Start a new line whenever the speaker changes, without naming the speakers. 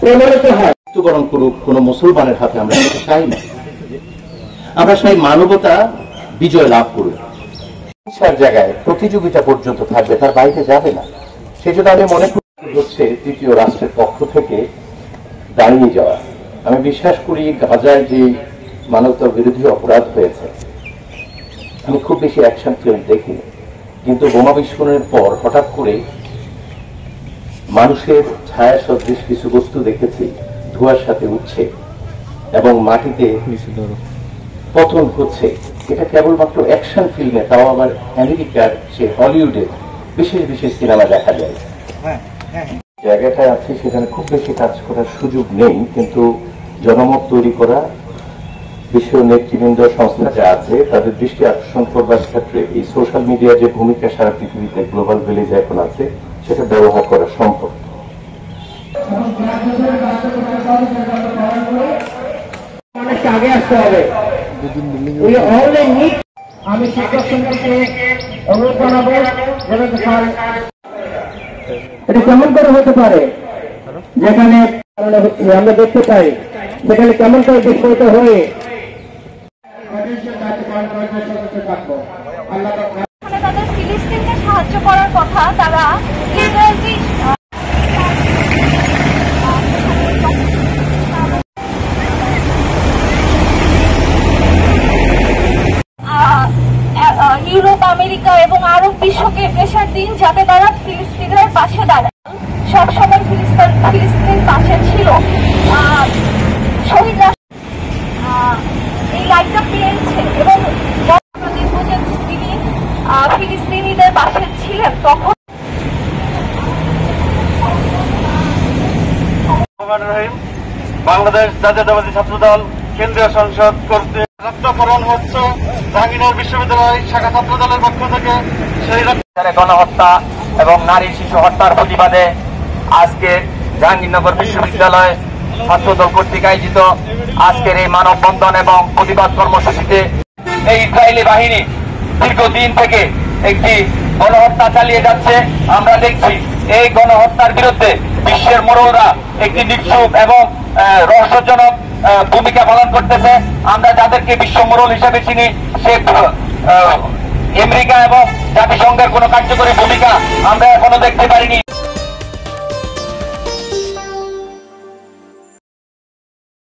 প্রমাণিত হয়। মৃত্যুবরণ করুক কোনো মুসলমানের হাতে আমরা চাই না। আমরা চাই মানবতা বিজয় লাভ করুক। হিংসার জায়গায় প্রতিযোগিতা পর্যন্ত থাকবে, তার বাইরে যাবে না। সেজন্য আমি মনে করি হচ্ছে তৃতীয় রাষ্ট্রের পক্ষ থেকে দাঁড়িয়ে যাওয়া। আমি বিশ্বাস করি গাজায় যে মানবতা বিরোধী অপরাধ হয়েছে, আমি খুব বেশি অ্যাকশন ফিল্ম দেখিনি, কিন্তু বোমা বিস্ফোরণের পর হঠাৎ করে মানুষের ছায়া সদৃশ কিছু বস্তু দেখেছি ধোঁয়ার সাথে উঠছে এবং মাটিতে পতন হচ্ছে। এটা কেবলমাত্র অ্যাকশন ফিল্মে, তাও আবার আমেরিকার সে হলিউডের বিশেষ বিশেষ সিনেমা দেখা যায়। জায়গাটায় আছে সেখানে খুব বেশি কাজ করার সুযোগ নেই, কিন্তু জনমত তৈরি করা, বিশ্ব নেতৃবৃন্দ সংস্থা যা আছে তাদের দৃষ্টি আকর্ষণ করবার ক্ষেত্রে এই সোশ্যাল মিডিয়া যে ভূমিকা সারা পৃথিবীতে গ্লোবাল ভিলেজ এখন আছে সেটা ব্যবহার করা সম্ভব। আগে আসতে হবে। আমি অনুরোধ জানাবো, এটা কেমন করে হতে পারে যেখানে আমরা দেখতে পাই সেখানে কেমন করে বিস্ফোরিত হয়ে
তাদের ফিলিস্তিনকে সাহায্য করার কথা, তারা ইসরায়েলকে ইউরোপ, আমেরিকা এবং আরব বিশ্বকে প্রেশার দিন যাতে তারা ফিলিস্তিনের পাশে দাঁড়ায়। সবসময় ফিলিস্তিনের পাশে ছিল। শহীদ এই লাইটটা পেয়েছে এবং তিনি ফিলিস্তিনিদের পাশে ছিলেন তখন।
বাংলাদেশ জাতীয়তাবাদী ছাত্রদল কেন্দ্রীয় সংসদ কর্তৃক রক্তকরণ হচ্ছে জাহাঙ্গীরনগর বিশ্ববিদ্যালয় শাখা ছাত্রদলের পক্ষ থেকে। সেই
গণহত্যা এবং নারী শিশু হত্যার প্রতিবাদে আজকে জাহাঙ্গীরনগর বিশ্ববিদ্যালয় ছাত্রদল কর্তৃক আয়োজিত আজকের এই মানববন্ধন এবং প্রতিবাদ কর্মসূচিতে এই ইসরায়েলি বাহিনী দীর্ঘদিন থেকে একটি গণহত্যা চালিয়ে যাচ্ছে। আমরা দেখছি এই গণহত্যার বিরুদ্ধে বিশ্বের মোড়লরা একটি নিশ্চুপ এবং রহস্যজনক ভূমিকা পালন করতেছে। আমরা যাদেরকে বিশ্ব মোড়ল হিসেবে চিনি, সে আমেরিকা এবং জাতিসংঘের কোন কার্যকরী ভূমিকা আমরা এখনো দেখতে পারিনি।